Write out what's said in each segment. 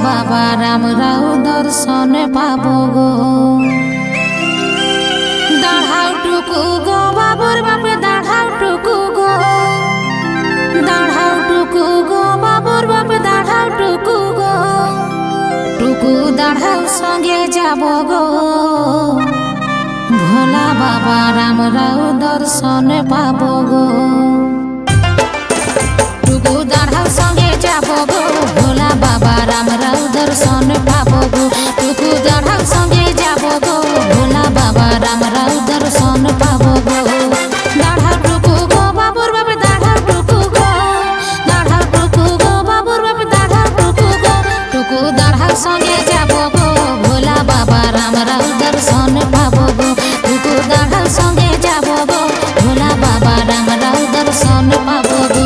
বাবা রামরাও দর্শন পাবো গো। দাঁড়াও টুকু গো বাবুর বাপে দাঁড়াও টুকু গো, দাঁড়াও টুকু গো বাবুর বাপে দাঁড়াও টুকু গো। টুকু দাঁড়াও সঙ্গে যাব গো, ভোলা বাবা রামরাও দর্শন পাবো গো। টুকু দাঁড়াও সঙ্গে যাব গো, ভোলা বাবা রামরাও দর্শন পাবো গো। টুকু দাঁড়াও সঙ্গে যাব গো, ভোলা বাবা রামরাও দর্শন পাবো গো। দাঁড়াও টুকু গো বাবুর বাপে দাঁড়াও টুকু গো, দাঁড়াও টুকু গো বাবুর বাপে দাঁড়াও টুকু গো। টুকু দাঁড়াও সঙ্গে যাব গো, ভোলা বাবা রামরাও দর্শন পাবো গো। টুকু দাঁড়াও সঙ্গে যাব গো, ভোলা বাবা রামরাও দর্শন পাবো গো।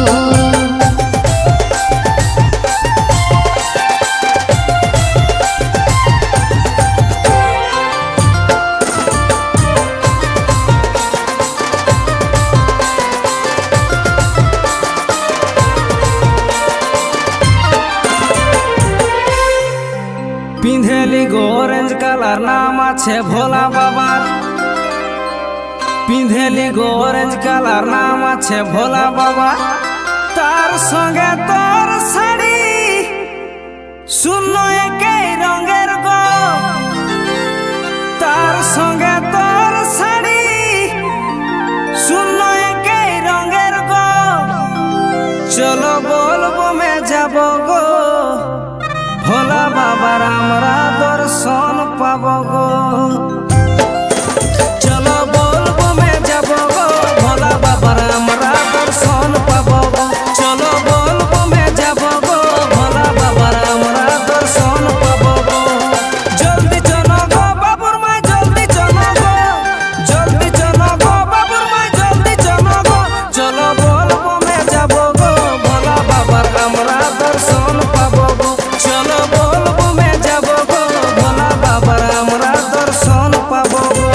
পিঁধেলি গো অরেঞ্জ কালার নাম আছে ভোলা বাবার, পিঁধেলি গো অরেঞ্জ কালার নাম আছে ভোলা বাবা। তার সঙ্গে তোর শাড়ি শূন্য একই রঙের গো, তার সঙ্গে তোর শাড়ি শূন্য একই রঙের গো। চলো বলবো মে যাব গো, ভোলা বাবার আমরা দর্শন পাব গো। চলো বলবো মে যাব গো, ভোলা বাবার আমরা দর্শন পাব গো। চলো বলবো মে যাব গো, ভোলা বাবার আমরা দর্শন পাব গো। জলদি চলো গো বাবুর মা জলদি চলো গো, জলদি চলো গো বাবুর মা জলদি চলো গো। চলো বলবো মে যাব গো, ভোলা বাবার আমরা দর্শন পাব গো। চলো বলবো মে যাব গো, ভোলা বাবার আমরা দর্শন পাব গো।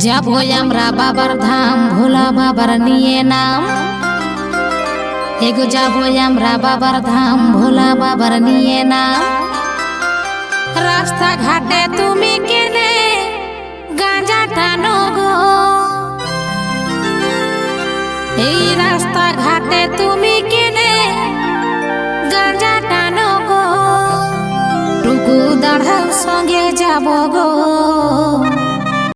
যাবো আমরা বাবার ধাম, ভোলা বাবার নিয়ে নাম। এগো যাবো আমরা বাবার ধাম, ভোলা বাবার নিয়ে নাম। রাস্তা ঘাটে তুমি কেনে গাঁজা টানো গো, এই রাস্তা ঘাটে তুমি কেনে গাঁজা টানো গো। টুকু দাঁড়াও সঙ্গে যাব গো,